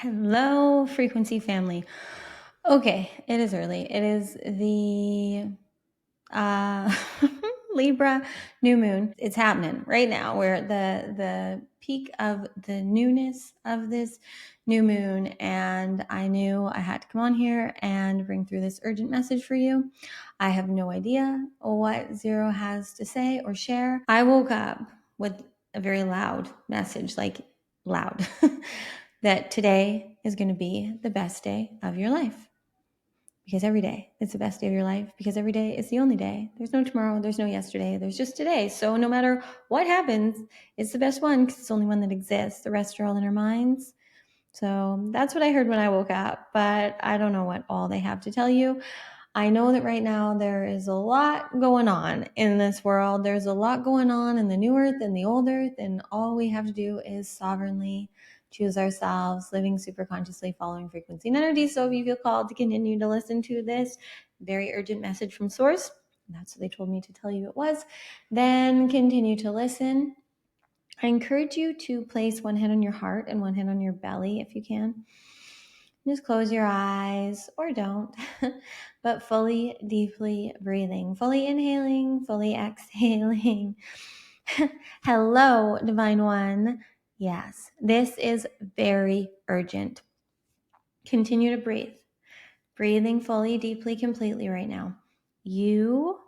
Hello, frequency family. Okay, it is early. It is the uh, Libra New Moon. It's happening right now. We're at the peak of the newness of this new moon, and I knew I had to come on here and bring through this urgent message for you. I have no idea what Zero has to say or share. I woke up with a very loud message, like loud, that today is going to be the best day of your life. Because every day is the best day of your life, because every day is the only day. There's no tomorrow, there's no yesterday, there's just today. So no matter what happens, it's the best one because it's the only one that exists. The rest are all in our minds. So that's what I heard when I woke up, but I don't know what all they have to tell you. I know that right now there is a lot going on in this world. There's a lot going on in the new earth and the old earth, and all we have to do is sovereignly choose ourselves, living super consciously, following frequency and energy. So if you feel called to continue to listen to this very urgent message from Source, that's what they told me to tell you it was, then continue to listen. I encourage you to place one hand on your heart and one hand on your belly if you can. Just close your eyes or don't, but fully, deeply breathing, fully inhaling, fully exhaling. Hello, Divine One. Yes, this is very urgent. Continue to breathe. Breathing fully, deeply, completely right now. You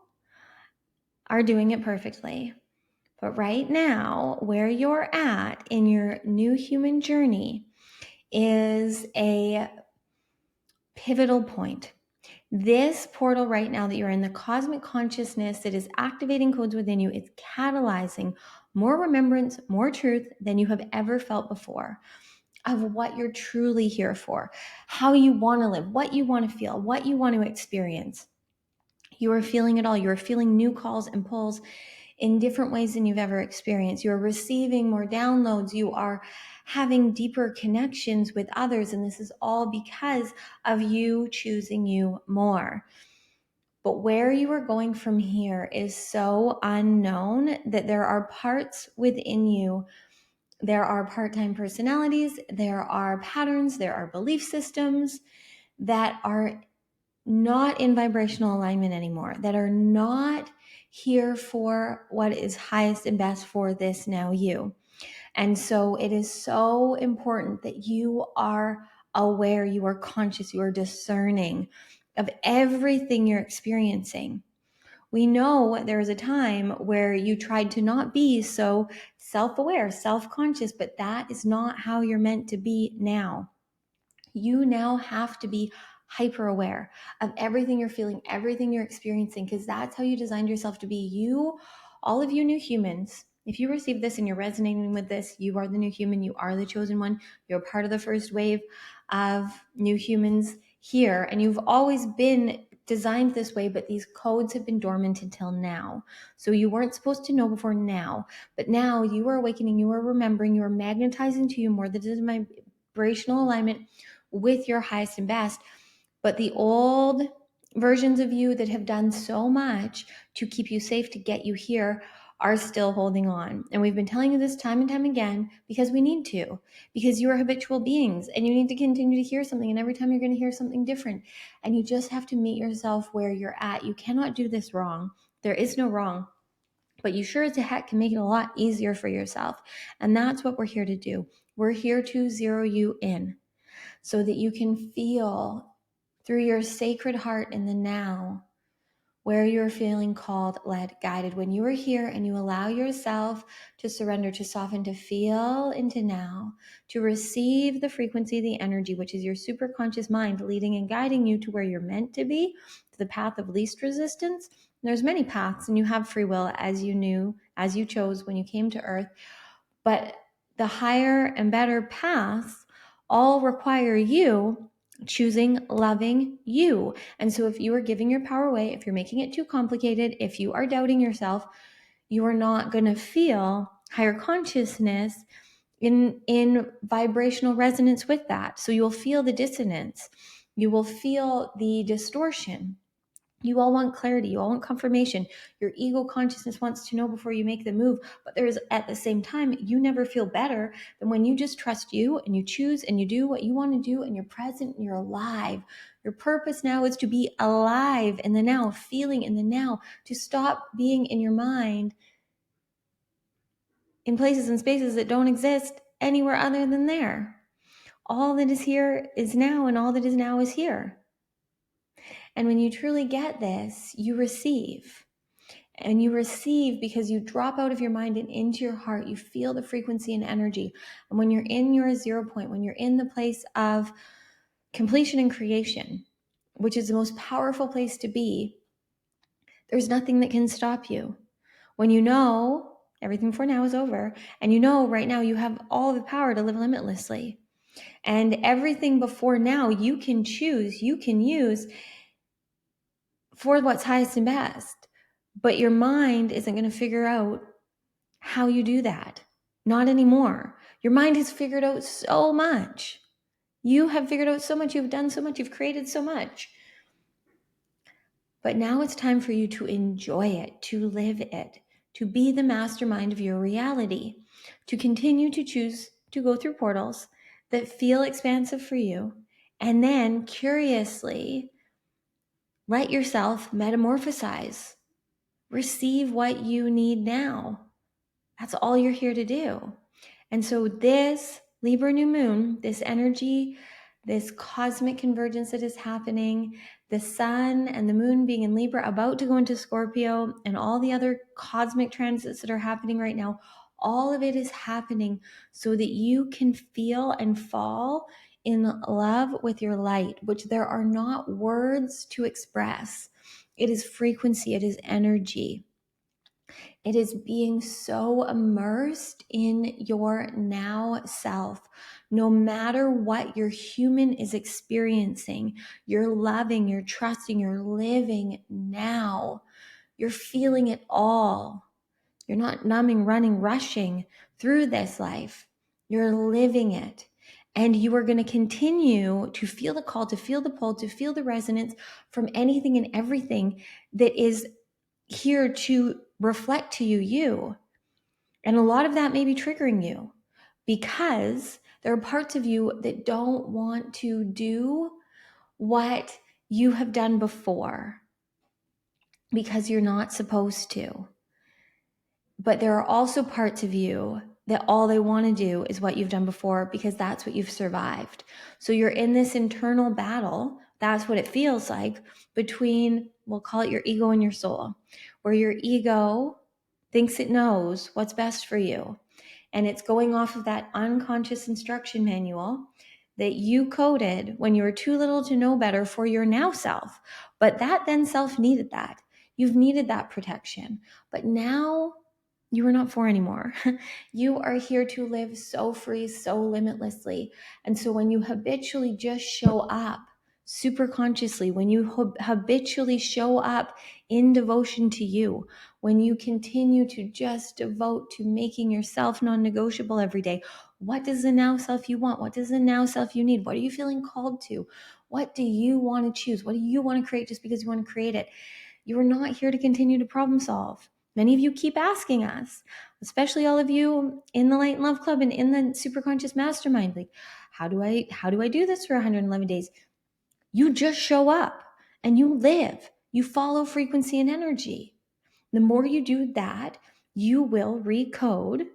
are doing it perfectly. But right now, where you're at in your new human journey is a pivotal point. This portal right now that you're in, the cosmic consciousness that is activating codes within you, is catalyzing more remembrance, more truth than you have ever felt before of what you're truly here for, how you want to live, what you want to feel, what you want to experience. You are feeling it all. You are feeling new calls and pulls in different ways than you've ever experienced. You're receiving more downloads. You are having deeper connections with others. And this is all because of you choosing you more. But where you are going from here is so unknown that there are parts within you. There are part-time personalities. There are patterns. There are belief systems that are not in vibrational alignment anymore, that are not here for what is highest and best for this now you. And so it is so important that you are aware, you are conscious, you are discerning of everything you're experiencing. We know there was a time where you tried to not be so self-aware, self-conscious, but that is not how you're meant to be now. You now have to be hyper aware of everything you're feeling, everything you're experiencing, because that's how you designed yourself to be. You, all of you new humans, if you receive this and you're resonating with this, you are the new human, you are the chosen one, you're part of the first wave of new humans here, and you've always been designed this way, but these codes have been dormant until now. So you weren't supposed to know before now, but now you are awakening, you are remembering, you are magnetizing to you more that is my vibrational alignment with your highest and best. But the old versions of you that have done so much to keep you safe, to get you here, are still holding on. And we've been telling you this time and time again because we need to, because you are habitual beings and you need to continue to hear something. And every time you're going to hear something different, and you just have to meet yourself where you're at. You cannot do this wrong. There is no wrong, but you sure as heck can make it a lot easier for yourself. And that's what we're here to do. We're here to zero you in, so that you can feel through your sacred heart in the now where you're feeling called, led, guided. When you are here and you allow yourself to surrender, to soften, to feel into now, to receive the frequency, the energy, which is your super conscious mind leading and guiding you to where you're meant to be, to the path of least resistance. There's many paths, and you have free will, as you knew, as you chose when you came to Earth. But the higher and better paths all require you choosing loving you. And so if you are giving your power away, if you're making it too complicated, if you are doubting yourself, you are not going to feel higher consciousness in vibrational resonance with that. So you'll feel the dissonance. You will feel the distortion. You all want clarity. You all want confirmation. Your ego consciousness wants to know before you make the move. But there's, at the same time, you never feel better than when you just trust you and you choose and you do what you want to do and you're present and you're alive. Your purpose now is to be alive in the now, feeling in the now, to stop being in your mind in places and spaces that don't exist anywhere other than there. All that is here is now, and all that is now is here. And when you truly get this, you receive. And you receive because you drop out of your mind and into your heart. You feel the frequency and energy. And when you're in your 0 point, when you're in the place of completion and creation, which is the most powerful place to be, there's nothing that can stop you. When you know everything for now is over, and you know right now you have all the power to live limitlessly. And everything before now you can choose, you can use for what's highest and best. But your mind isn't going to figure out how you do that. Not anymore. Your mind has figured out so much. You have figured out so much. You've done so much. You've created so much. But now it's time for you to enjoy it, to live it, to be the mastermind of your reality, to continue to choose to go through portals that feel expansive for you, and then curiously let yourself metamorphosize. Receive what you need now. That's all you're here to do. And so this Libra New Moon, this energy, this cosmic convergence that is happening, the sun and the moon being in Libra, about to go into Scorpio, and all the other cosmic transits that are happening right now, all of it is happening so that you can feel and fall in love with your light, which there are not words to express. It is frequency, it is energy. It is being so immersed in your now self. No matter what your human is experiencing, you're loving, you're trusting, you're living now. You're feeling it all. You're not numbing, running, rushing through this life. You're living it. And you are going to continue to feel the call, to feel the pull, to feel the resonance from anything and everything that is here to reflect to you. And a lot of that may be triggering you because there are parts of you that don't want to do what you have done before because you're not supposed to. But there are also parts of you that all they want to do is what you've done before because that's what you've survived. So you're in this internal battle. That's what it feels like between, we'll call it your ego and your soul, where your ego thinks it knows what's best for you. And it's going off of that unconscious instruction manual that you coded when you were too little to know better for your now self. But that then self needed that. You've needed that protection. But now you are not for anymore. You are here to live so free, so limitlessly. And so when you habitually just show up super consciously, when you habitually show up in devotion to you, when you continue to just devote to making yourself non-negotiable every day, what does the now self you want? What does the now self you need? What are you feeling called to? What do you want to choose? What do you want to create just because you want to create it? You are not here to continue to problem solve. Many of you keep asking us, especially all of you in the Light and Love Club and in the Superconscious Mastermind, like, how do I do this for 111 days? You just show up and you live. You follow frequency and energy. The more you do that, you will recode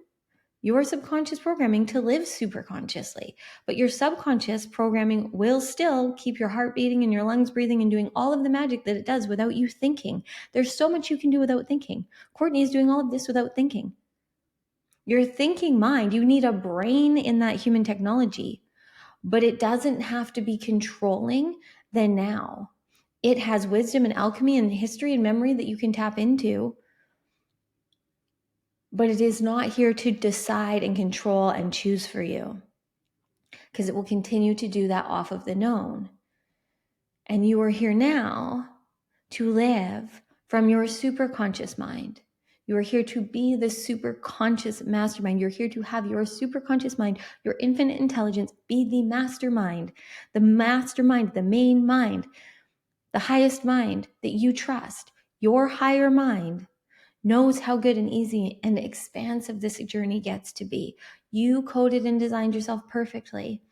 your subconscious programming to live super consciously. But your subconscious programming will still keep your heart beating and your lungs breathing and doing all of the magic that it does without you thinking. There's so much you can do without thinking. Cortnie is doing all of this without thinking. Your thinking mind, you need a brain in that human technology, but it doesn't have to be controlling the now. It has wisdom and alchemy and history and memory that you can tap into. But it is not here to decide and control and choose for you, because it will continue to do that off of the known. And you are here now to live from your super conscious mind. You are here to be the super conscious mastermind. You're here to have your super conscious mind, your infinite intelligence, be the mastermind, the main mind. the highest mind that you trust, your higher mind, knows how good and easy and expansive this journey gets to be. You coded and designed yourself perfectly.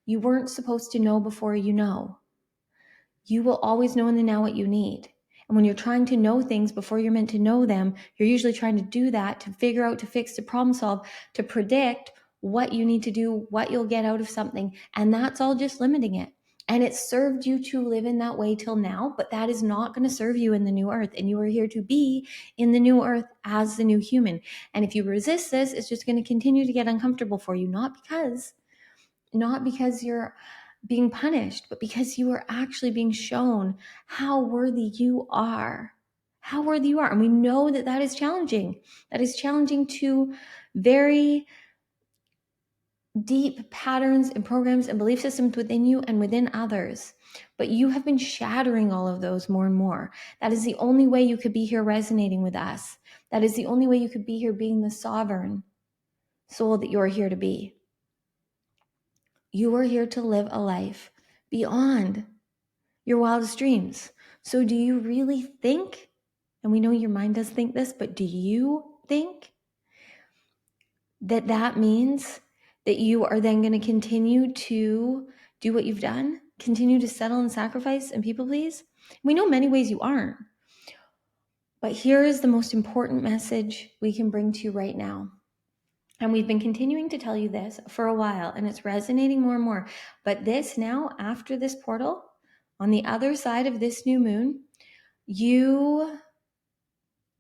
You weren't supposed to know before you know. You will always know in the now what you need. And when you're trying to know things before you're meant to know them, you're usually trying to do that to figure out, to fix, to problem solve, to predict what you need to do, what you'll get out of something. And that's all just limiting it. And it served you to live in that way till now, but that is not going to serve you in the new earth. And you are here to be in the new earth as the new human. And if you resist this, it's just going to continue to get uncomfortable for you, not because you're being punished, but because you are actually being shown how worthy you are. How worthy you are. And we know that that is challenging. That is challenging to very deep patterns and programs and belief systems within you and within others. But you have been shattering all of those more and more. That is the only way you could be here resonating with us. That is the only way you could be here being the sovereign soul that you're here to be. You are here to live a life beyond your wildest dreams. So do you really think, and we know your mind does think this, but do you think that that means that you are then going to continue to do what you've done? Continue to settle and sacrifice and people please? We know many ways you aren't. But here is the most important message we can bring to you right now. And we've been continuing to tell you this for a while, and it's resonating more and more. But this now, after this portal, on the other side of this new moon, you,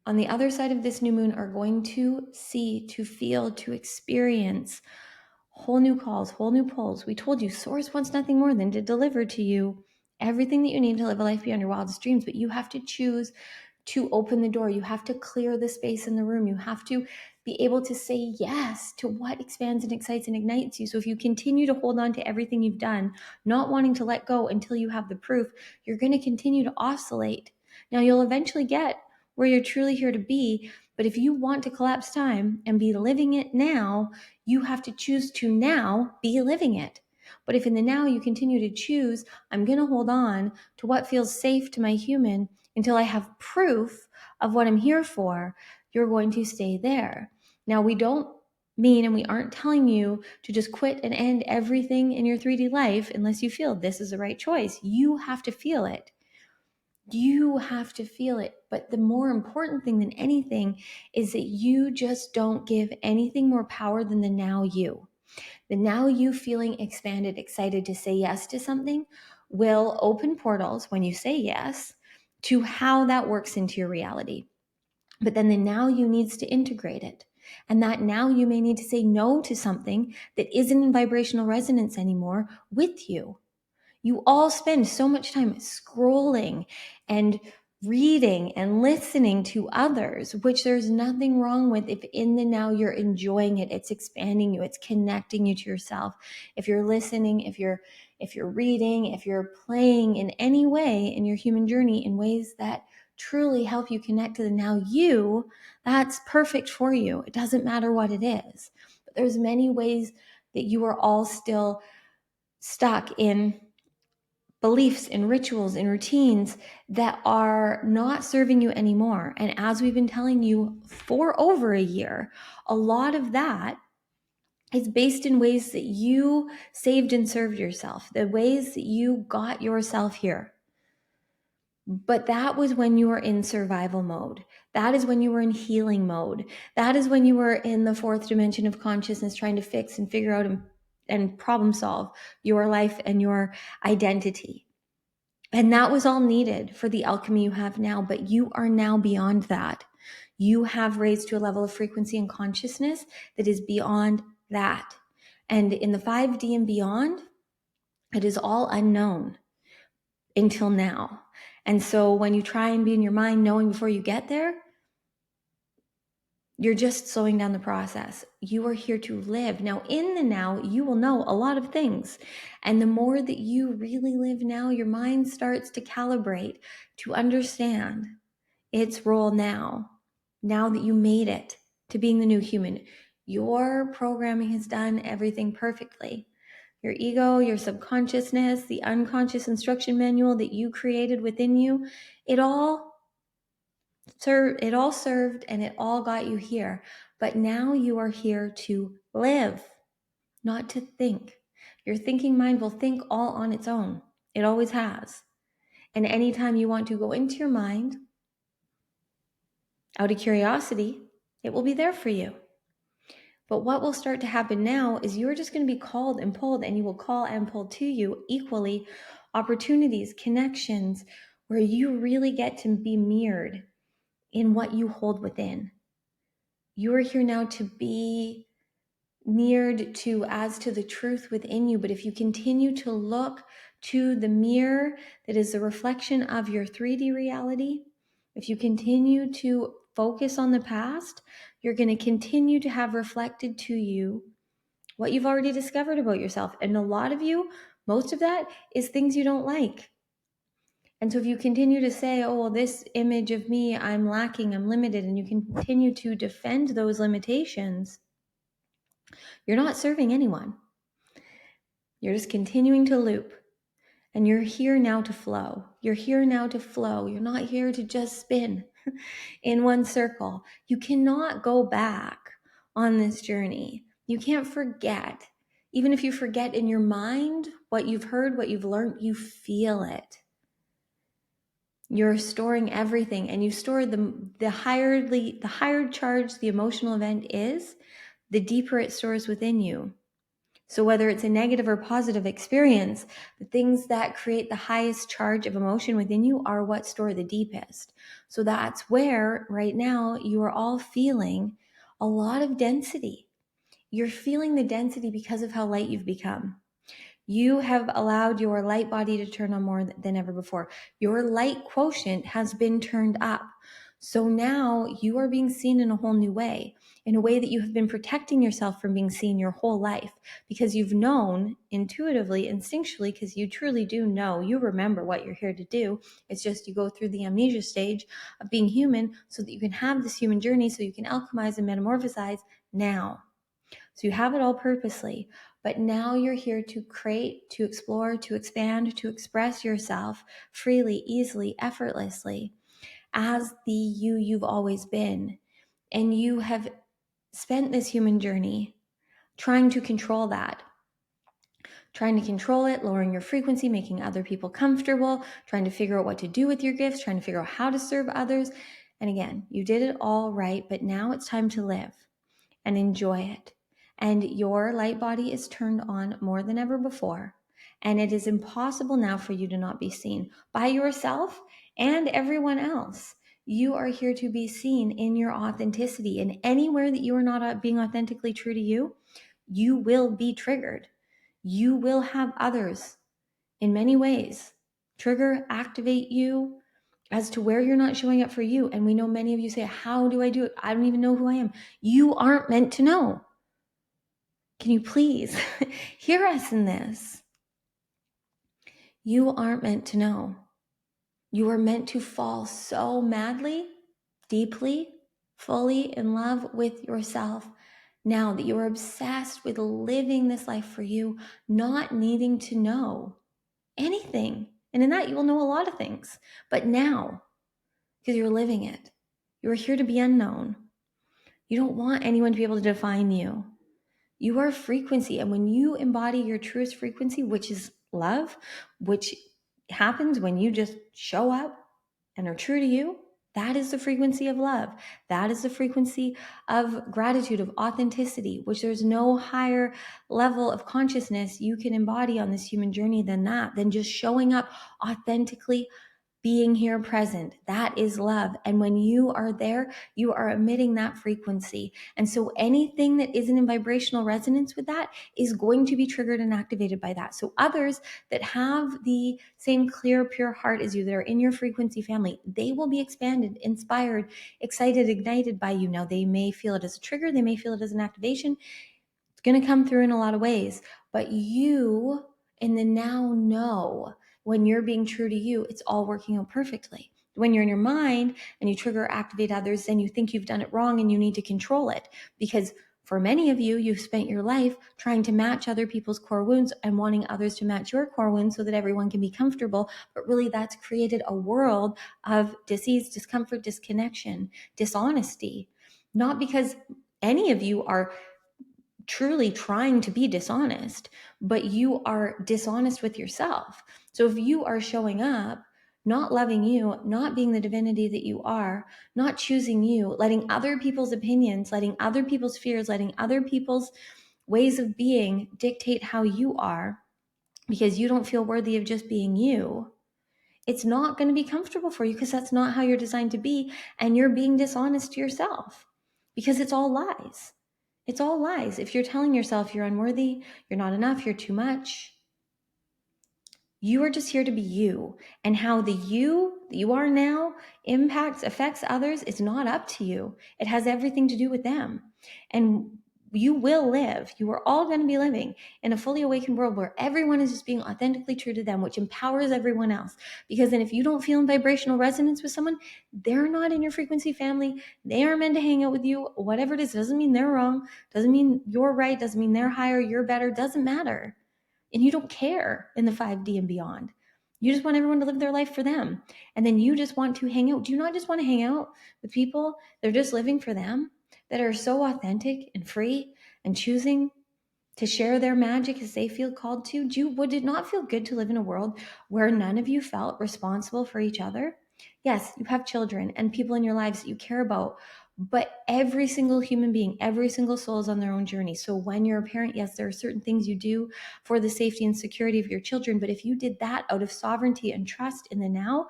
on the other side of this new moon, are going to see, to feel, to experience whole new calls, whole new pulls. We told you Source wants nothing more than to deliver to you everything that you need to live a life beyond your wildest dreams, but you have to choose to open the door. You have to clear the space in the room. You have to be able to say yes to what expands and excites and ignites you. So if you continue to hold on to everything you've done, not wanting to let go until you have the proof, you're going to continue to oscillate. Now you'll eventually get where you're truly here to be, but if you want to collapse time and be living it now, you have to choose to now be living it. But if in the now you continue to choose, I'm going to hold on to what feels safe to my human until I have proof of what I'm here for, you're going to stay there. Now, we don't mean, and we aren't telling you to just quit and end everything in your 3D life unless you feel this is the right choice. You have to feel it. You have to feel it. But the more important thing than anything is that you just don't give anything more power than the now you. The now you feeling expanded, excited to say yes to something will open portals when you say yes to how that works into your reality. But then the now you needs to integrate it. And that now you may need to say no to something that isn't in vibrational resonance anymore with you. You all spend so much time scrolling and reading and listening to others, which there's nothing wrong with if in the now you're enjoying it, it's expanding you, it's connecting you to yourself. If you're listening, if you're reading, if you're playing in any way in your human journey in ways that truly help you connect to the now you, that's perfect for you. It doesn't matter what it is. But there's many ways that you are all still stuck in beliefs and rituals and routines that are not serving you anymore. And as we've been telling you for over a year, a lot of that is based in ways that you saved and served yourself, the ways that you got yourself here. But that was when you were in survival mode. That is when you were in healing mode. That is when you were in the fourth dimension of consciousness, trying to fix and figure out and problem solve your life and your identity. And that was all needed for the alchemy you have now, but you are now beyond that. You have raised to a level of frequency and consciousness that is beyond that. And in the 5D and beyond, it is all unknown until now. And so when you try and be in your mind knowing before you get there, you're just slowing down the process. You are here to live. Now, in the now, you will know a lot of things. And the more that you really live now, your mind starts to calibrate to understand its role now that you made it to being the new human. Your programming has done everything perfectly. your ego, your subconsciousness, the unconscious instruction manual that you created within you, it all served and it all got you here. But now you are here to live, not to think. Your thinking mind will think all on its own. It always has. And anytime you want to go into your mind, out of curiosity, it will be there for you. But what will start to happen now is you're just going to be called and pulled, and you will call and pull to you equally opportunities, connections, where you really get to be mirrored in what you hold within. You are here now to be mirrored to as to the truth within you. But if you continue to look to the mirror that is a reflection of your 3D reality, if you continue to focus on the past, you're going to continue to have reflected to you what you've already discovered about yourself. And a lot of you, most of that is things you don't like. And so if you continue to say, oh, well, this image of me, I'm lacking, I'm limited, and you continue to defend those limitations, you're not serving anyone. You're just continuing to loop. And you're here now to flow. You're here now to flow. You're not here to just spin in one circle. You cannot go back on this journey. You can't forget. Even if you forget in your mind what you've heard, what you've learned, you feel it. You're storing everything, and you store the higher charge the emotional event is, the deeper it stores within you. So whether it's a negative or positive experience, the things that create the highest charge of emotion within you are what store the deepest. So that's where right now you are all feeling a lot of density. You're feeling the density because of how light you've become. You have allowed your light body to turn on more than ever before. Your light quotient has been turned up. So now you are being seen in a whole new way, in a way that you have been protecting yourself from being seen your whole life, because you've known intuitively, instinctually, because you truly do know, you remember what you're here to do. It's just you go through the amnesia stage of being human so that you can have this human journey, so you can alchemize and metamorphosize now. So you have it all purposely, but now you're here to create, to explore, to expand, to express yourself freely, easily, effortlessly as the you've always been. And you have spent this human journey trying to control that, trying to control it, lowering your frequency, making other people comfortable, trying to figure out what to do with your gifts, trying to figure out how to serve others. And again, you did it all right, but now it's time to live and enjoy it. And your light body is turned on more than ever before. And it is impossible now for you to not be seen by yourself and everyone else. You are here to be seen in your authenticity. And anywhere that you are not being authentically true to you, you will be triggered. You will have others in many ways trigger, activate you as to where you're not showing up for you. And we know many of you say, how do I do it? I don't even know who I am. You aren't meant to know. Can you please hear us in this? You aren't meant to know. You are meant to fall so madly, deeply, fully in love with yourself now that you are obsessed with living this life for you, not needing to know anything. And in that, you will know a lot of things. But now, because you're living it, you are here to be unknown. You don't want anyone to be able to define you. You are frequency. And when you embody your truest frequency, which is love, which happens when you just show up and are true to you, that is the frequency of love. That is the frequency of gratitude, of authenticity, which there's no higher level of consciousness you can embody on this human journey than that, than just showing up authentically, being here present. That is love. And when you are there, you are emitting that frequency. And so anything that isn't in vibrational resonance with that is going to be triggered and activated by that. So others that have the same clear, pure heart as you, that are in your frequency family, they will be expanded, inspired, excited, ignited by you. Now, they may feel it as a trigger. They may feel it as an activation. It's going to come through in a lot of ways. But you in the now know, when you're being true to you, it's all working out perfectly. When you're in your mind and you trigger or activate others, then you think you've done it wrong and you need to control it, because For many of you, you've spent your life trying to match other people's core wounds and wanting others to match your core wounds so that everyone can be comfortable. But really, that's created a world of disease, discomfort, disconnection, dishonesty. Not because any of you are truly trying to be dishonest, but you are dishonest with yourself. So if you are showing up, not loving you, not being the divinity that you are, not choosing you, letting other people's opinions, letting other people's fears, letting other people's ways of being dictate how you are, because you don't feel worthy of just being you, it's not going to be comfortable for you because that's not how you're designed to be. And you're being dishonest to yourself because it's all lies. It's all lies. If you're telling yourself you're unworthy, you're not enough, you're too much, you are just here to be you. And how the you that you are now affects others is not up to you. It has everything to do with them. And you will live. You are all going to be living in a fully awakened world where everyone is just being authentically true to them, which empowers everyone else. Because then if you don't feel in vibrational resonance with someone, they're not in your frequency family. They are meant to hang out with you. Whatever it is, doesn't mean they're wrong. Doesn't mean you're right. Doesn't mean they're higher, you're better. Doesn't matter. And you don't care in the 5D and beyond. You just want everyone to live their life for them. And then you just want to hang out. Do you not just want to hang out with people that are just living for them, that are so authentic and free and choosing to share their magic as they feel called to? Would it not feel good to live in a world where none of you felt responsible for each other? Yes, you have children and people in your lives that you care about, but every single human being, every single soul is on their own journey. So when you're a parent, yes, there are certain things you do for the safety and security of your children, but if you did that out of sovereignty and trust in the now,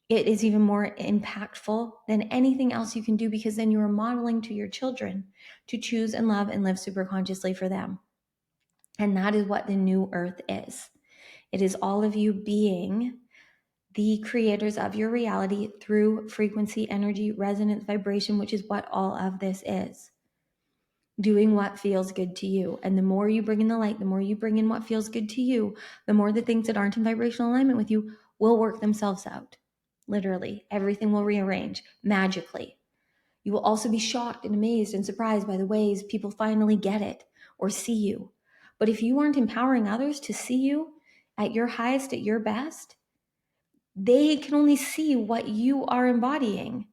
it is even more impactful than anything else you can do, because then you are modeling to your children to choose and love and live super consciously for them. And that is what the new earth is. It is all of you being the creators of your reality through frequency, energy, resonance, vibration, which is what all of this is. Doing what feels good to you. And the more you bring in the light, the more you bring in what feels good to you, the more the things that aren't in vibrational alignment with you will work themselves out. Literally, everything will rearrange magically. You will also be shocked and amazed and surprised by the ways people finally get it or see you. But if you aren't empowering others to see you at your highest, at your best, they can only see what you are embodying.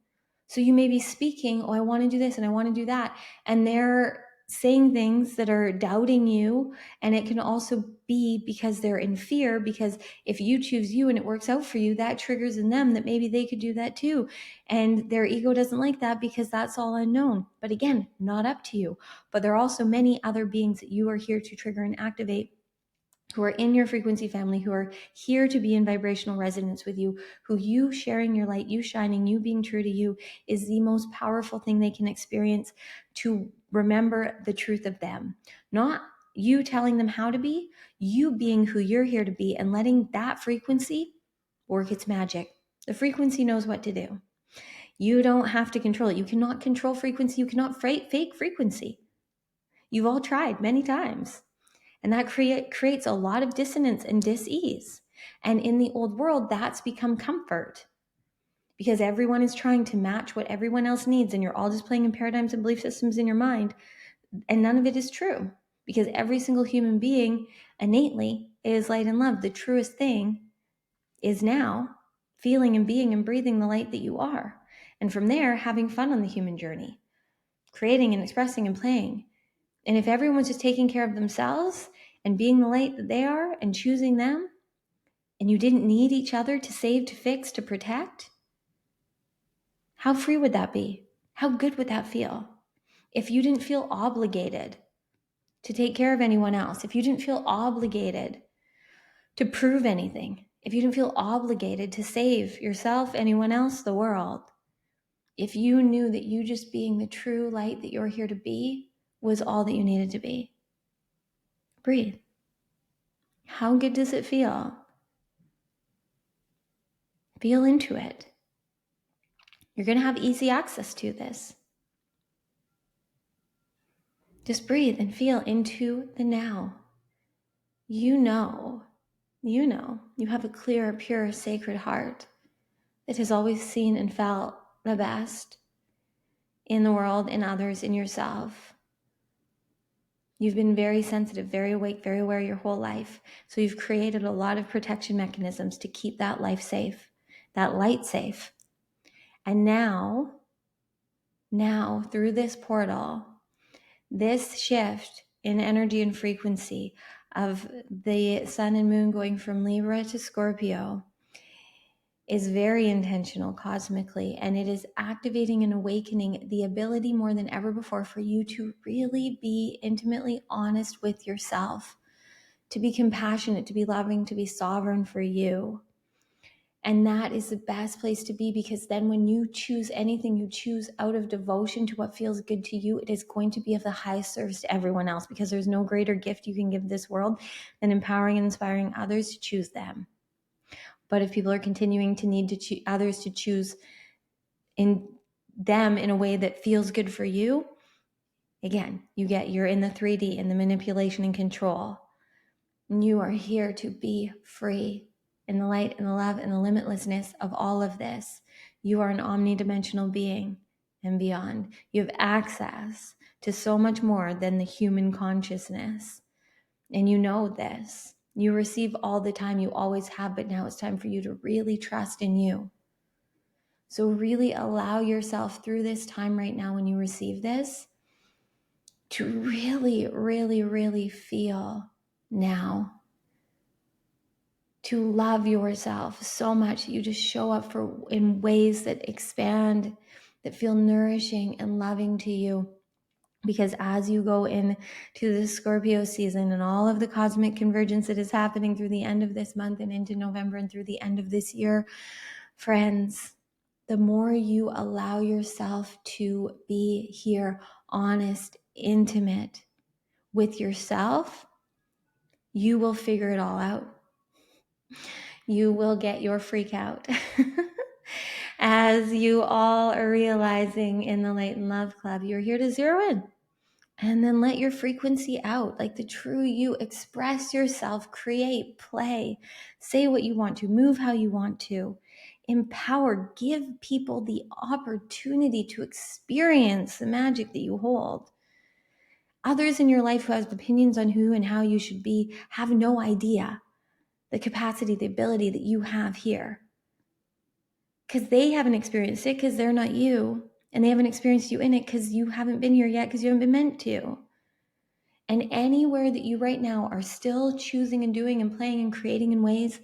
So you may be speaking, oh, I want to do this and I want to do that. And they're saying things that are doubting you. And it can also be because they're in fear, because if you choose you and it works out for you, that triggers in them that maybe they could do that too. And their ego doesn't like that because that's all unknown. But again, not up to you. But there are also many other beings that you are here to trigger and activate, who are in your frequency family, who are here to be in vibrational resonance with you, who you sharing your light, you shining, you being true to you is the most powerful thing they can experience, to remember the truth of them. Not you telling them how to be, you being who you're here to be and letting that frequency work its magic. The frequency knows what to do. You don't have to control it. You cannot control frequency. You cannot fake frequency. You've all tried many times. And that creates a lot of dissonance and dis-ease. And in the old world, that's become comfort, because everyone is trying to match what everyone else needs. And you're all just playing in paradigms and belief systems in your mind. And none of it is true, because every single human being innately is light and love. The truest thing is now feeling and being and breathing the light that you are. And from there, having fun on the human journey, creating and expressing and playing. And if everyone's just taking care of themselves and being the light that they are and choosing them, and you didn't need each other to save, to fix, to protect, how free would that be? How good would that feel? If you didn't feel obligated to take care of anyone else, if you didn't feel obligated to prove anything, if you didn't feel obligated to save yourself, anyone else, the world, if you knew that you just being the true light that you're here to be was all that you needed to be. Breathe. How good does it feel? Feel into it. You're going to have easy access to this. Just breathe and feel into the now. You know, you have a clear, pure, sacred heart that has always seen and felt the best in the world, in others, in yourself. You've been very sensitive, very awake, very aware your whole life. So you've created a lot of protection mechanisms to keep that life safe, that light safe. And now through this portal, this shift in energy and frequency of the sun and moon going from Libra to Scorpio is very intentional cosmically, and it is activating and awakening the ability more than ever before for you to really be intimately honest with yourself, to be compassionate, to be loving, to be sovereign for you. And that is the best place to be, because then when you choose anything, you choose out of devotion to what feels good to you, it is going to be of the highest service to everyone else, because there's no greater gift you can give this world than empowering and inspiring others to choose them. But if people are continuing to need to others to choose in them in a way that feels good for you, again, you're in the 3D, in the manipulation and control. And you are here to be free in the light and the love and the limitlessness of all of this. You are an omnidimensional being and beyond. You have access to so much more than the human consciousness. And you know this. You receive all the time, you always have, but now it's time for you to really trust in you. So really allow yourself through this time right now when you receive this to really, really, really feel now, to love yourself so much that you just show up in ways that expand, that feel nourishing and loving to you. Because as you go into the Scorpio season and all of the cosmic convergence that is happening through the end of this month and into November and through the end of this year, friends, the more you allow yourself to be here, honest, intimate with yourself, you will figure it all out. You will get your freak out. As you all are realizing in the Light and Love Club, you're here to zero in. And then let your frequency out, like the true you. Express yourself, create, play, say what you want to, move how you want to, empower, give people the opportunity to experience the magic that you hold. Others in your life who have opinions on who and how you should be have no idea the capacity, the ability that you have here. Because they haven't experienced it, because they're not you. And they haven't experienced you in it because you haven't been here yet, because you haven't been meant to. And anywhere that you right now are still choosing and doing and playing and creating in ways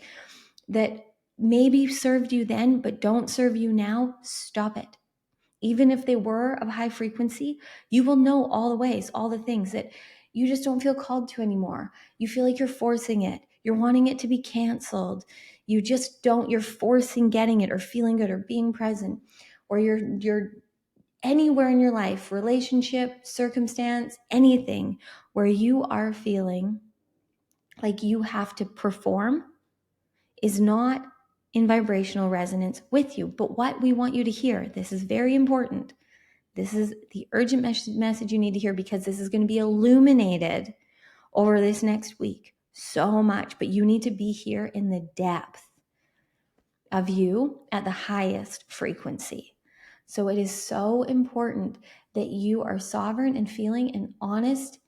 that maybe served you then, but don't serve you now, stop it. Even if they were of high frequency, you will know all the ways, all the things that you just don't feel called to anymore. You feel like you're forcing it. You're wanting it to be canceled. You just don't, you're forcing getting it or feeling good or being present, or you're anywhere in your life, relationship, circumstance, anything where you are feeling like you have to perform is not in vibrational resonance with you. But what we want you to hear, this is very important. This is the urgent message you need to hear, because this is going to be illuminated over this next week so much. But you need to be here in the depth of you at the highest frequency. So it is so important that you are sovereign and feeling and honest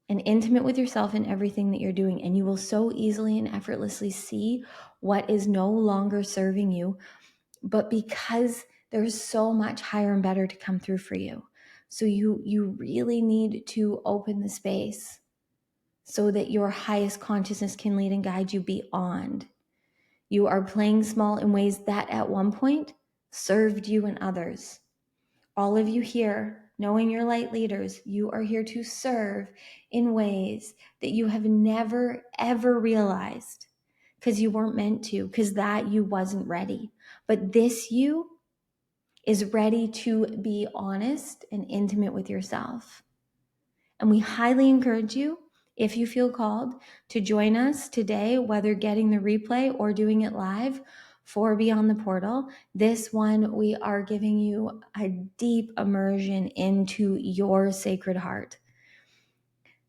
and intimate with yourself in everything that you're doing. And you will so easily and effortlessly see what is no longer serving you, but because there's so much higher and better to come through for you. So you really need to open the space so that your highest consciousness can lead and guide you beyond. You are playing small in ways that at one point served you and others. All of you here, knowing your light leaders, you are here to serve in ways that you have never, ever realized, because you weren't meant to, because that you wasn't ready. But this you is ready to be honest and intimate with yourself. And we highly encourage you, if you feel called, to join us today, whether getting the replay or doing it live for Beyond the Portal. This one, we are giving you a deep immersion into your sacred heart.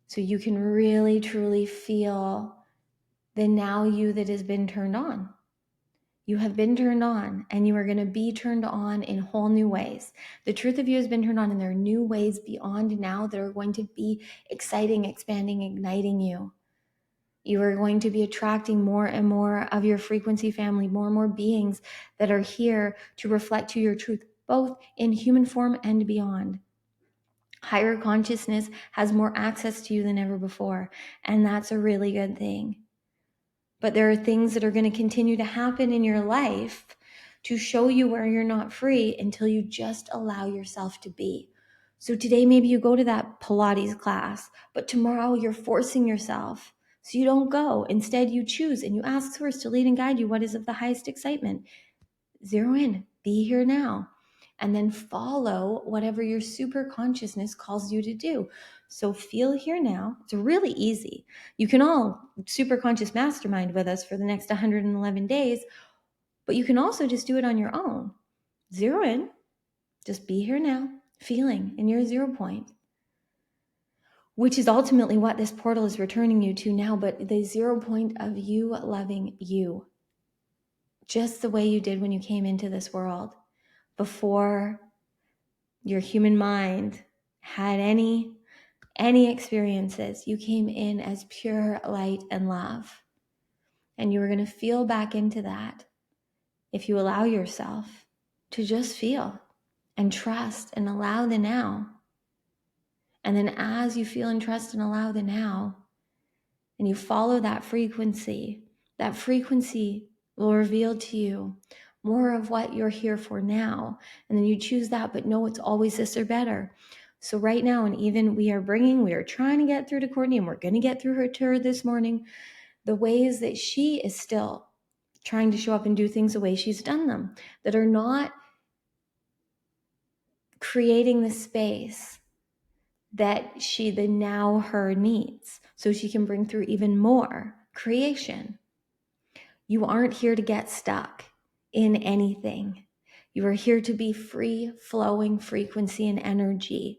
So you can really, truly feel the now you that has been turned on. You have been turned on, and you are going to be turned on in whole new ways. The truth of you has been turned on, and there are new ways beyond now that are going to be exciting, expanding, igniting you. You are going to be attracting more and more of your frequency family, more and more beings that are here to reflect to your truth, both in human form and beyond. Higher consciousness has more access to you than ever before, and that's a really good thing. But there are things that are going to continue to happen in your life to show you where you're not free until you just allow yourself to be. So today, maybe you go to that Pilates class, but tomorrow you're forcing yourself. So you don't go. Instead, you choose and you ask Source to lead and guide you. What is of the highest excitement? Zero in, be here now, and then follow whatever your super consciousness calls you to do. So feel here now. It's really easy. You can all super conscious mastermind with us for the next 111 days, but you can also just do it on your own. Zero in, just be here now, feeling in your 0 point, which is ultimately what this portal is returning you to now, but the 0 point of you loving you, just the way you did when you came into this world, before your human mind had any experiences. You came in as pure light and love, and you were going to feel back into that if you allow yourself to just feel and trust and allow the now. And then as you feel and trust and allow the now, and you follow that frequency will reveal to you more of what you're here for now. And then you choose that, but no, it's always this or better. So right now, and even we are trying to get through to Cortnie, and we're going to get through to her this morning, the ways that she is still trying to show up and do things the way she's done them, that are not creating the space that the now her needs, so she can bring through even more creation. You aren't here to get stuck in anything. You are here to be free flowing frequency and energy.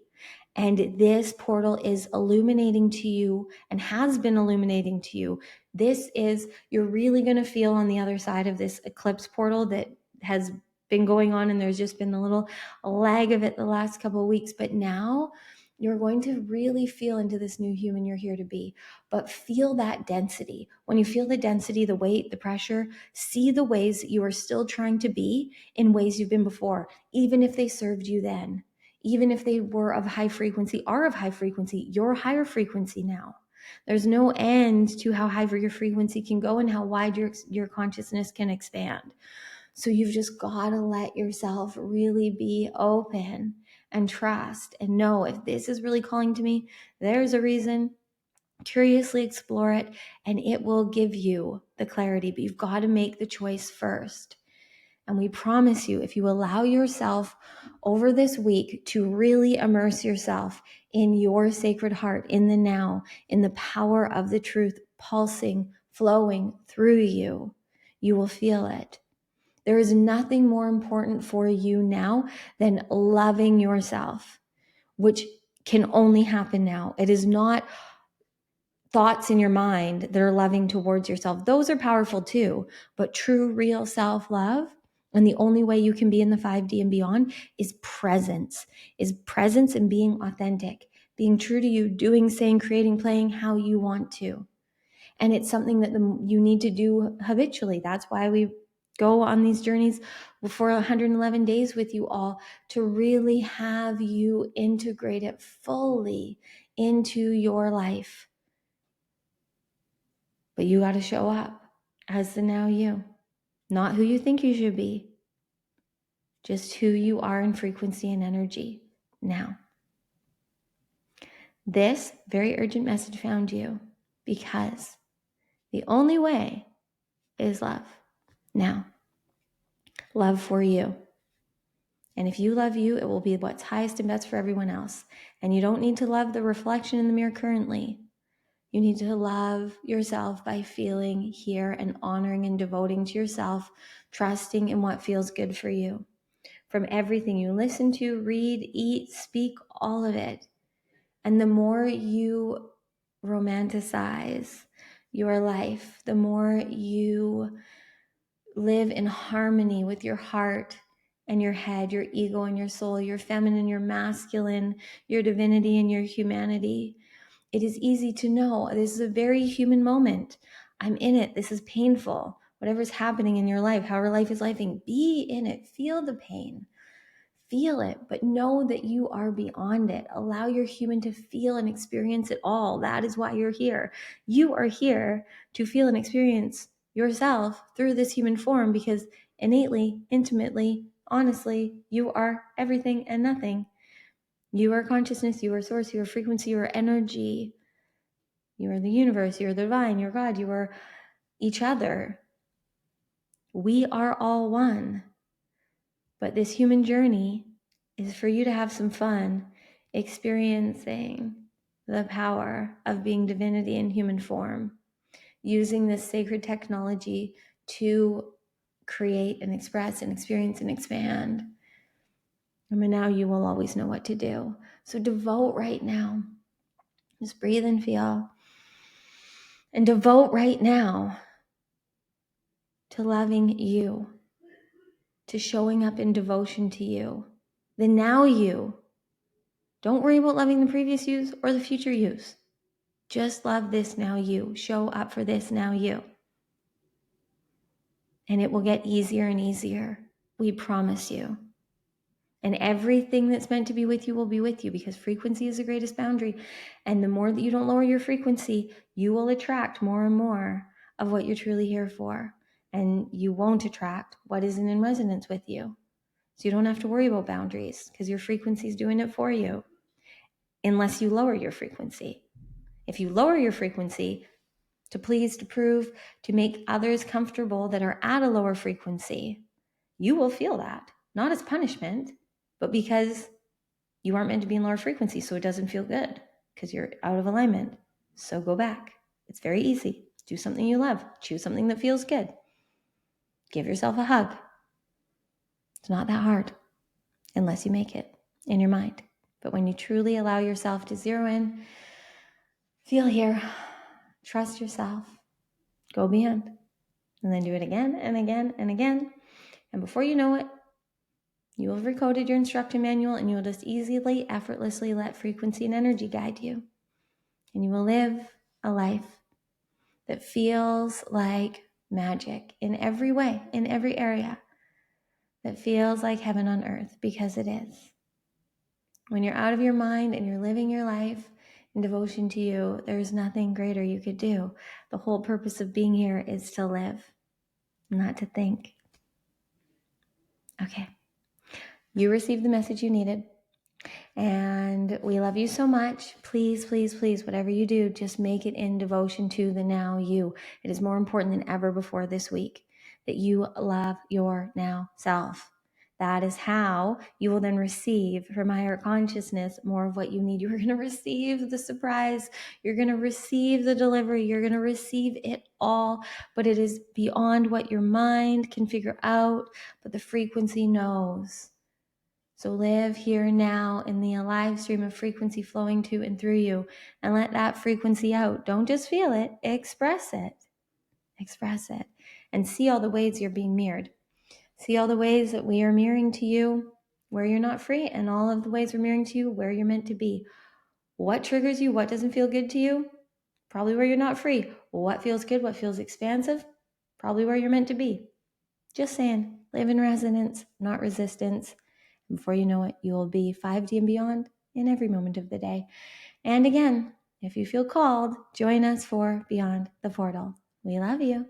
And this portal is illuminating to you and has been illuminating to you. You're really going to feel on the other side of this eclipse portal that has been going on, and there's just been a little lag of it the last couple of weeks. But now you're going to really feel into this new human you're here to be. But feel that density. When you feel the density, the weight, the pressure, see the ways that you are still trying to be in ways you've been before, even if they served you then. Even if they were of high frequency, you're higher frequency now. There's no end to how high your frequency can go and how wide your consciousness can expand. So you've just got to let yourself really be open and trust and know, if this is really calling to me, there's a reason. Curiously explore it, and it will give you the clarity, but you've got to make the choice first. And we promise you, if you allow yourself over this week to really immerse yourself in your sacred heart, in the now, in the power of the truth pulsing, flowing through you, you will feel it. There is nothing more important for you now than loving yourself, which can only happen now. It is not thoughts in your mind that are loving towards yourself. Those are powerful too, but true, real self-love, and the only way you can be in the 5D and beyond is presence and being authentic, being true to you, doing, saying, creating, playing how you want to. And it's something that you need to do habitually. That's why we go on these journeys for 111 days with you all, to really have you integrate it fully into your life. But you got to show up as the now you, not who you think you should be, just who you are in frequency and energy now. This very urgent message found you because the only way is love now. Love for you. And if you love you, it will be what's highest and best for everyone else. And you don't need to love the reflection in the mirror currently. You need to love yourself by feeling here and honoring and devoting to yourself, trusting in what feels good for you. From everything you listen to, read, eat, speak, all of it. And the more you romanticize your life, the more you live in harmony with your heart and your head, your ego and your soul, your feminine, your masculine, your divinity and your humanity. It is easy to know this is a very human moment. I'm in it. This is painful. Whatever's happening in your life, however life is lifing, be in it. Feel the pain. Feel it, but know that you are beyond it. Allow your human to feel and experience it all. That is why you're here. You are here to feel and experience yourself through this human form, because innately, intimately, honestly, you are everything and nothing. You are consciousness, you are source, you are frequency, you are energy. You are the universe, you are the divine, you're God, you are each other. We are all one. But this human journey is for you to have some fun experiencing the power of being divinity in human form, using this sacred technology to create and express and experience and expand. And now you will always know what to do. So devote right now. Just breathe and feel. And devote right now to loving you, to showing up in devotion to you, the now you. Don't worry about loving the previous yous or the future yous. Just love this now you. Show up for this now you. And it will get easier and easier. We promise you. And everything that's meant to be with you will be with you, because frequency is the greatest boundary. And the more that you don't lower your frequency, you will attract more and more of what you're truly here for. And you won't attract what isn't in resonance with you. So you don't have to worry about boundaries, because your frequency is doing it for you, unless you lower your frequency. If you lower your frequency to please, to prove, to make others comfortable that are at a lower frequency, you will feel that, not as punishment, but because you aren't meant to be in lower frequency, so it doesn't feel good because you're out of alignment. So go back. It's very easy. Do something you love. Choose something that feels good. Give yourself a hug. It's not that hard unless you make it in your mind. But when you truly allow yourself to zero in, feel here, trust yourself, go beyond, and then do it again and again and again. And before you know it, you will have recoded your instruction manual, and you will just easily, effortlessly let frequency and energy guide you. And you will live a life that feels like magic in every way, in every area, that feels like heaven on earth, because it is. When you're out of your mind and you're living your life in devotion to you, there's nothing greater you could do. The whole purpose of being here is to live, not to think. Okay. You received the message you needed. And we love you so much. Please, please, please, whatever you do, just make it in devotion to the now you. It is more important than ever before this week that you love your now self. That is how you will then receive from higher consciousness more of what you need. You're going to receive the surprise. You're going to receive the delivery. You're going to receive it all. But it is beyond what your mind can figure out, but the frequency knows. So live here now in the alive stream of frequency flowing to and through you, and let that frequency out. Don't just feel it, express it. Express it. And see all the ways you're being mirrored. See all the ways that we are mirroring to you where you're not free, and all of the ways we're mirroring to you where you're meant to be. What triggers you? What doesn't feel good to you? Probably where you're not free. What feels good? What feels expansive? Probably where you're meant to be. Just saying, live in resonance, not resistance. And before you know it, you will be 5D and beyond in every moment of the day. And again, if you feel called, join us for Beyond the Portal. We love you.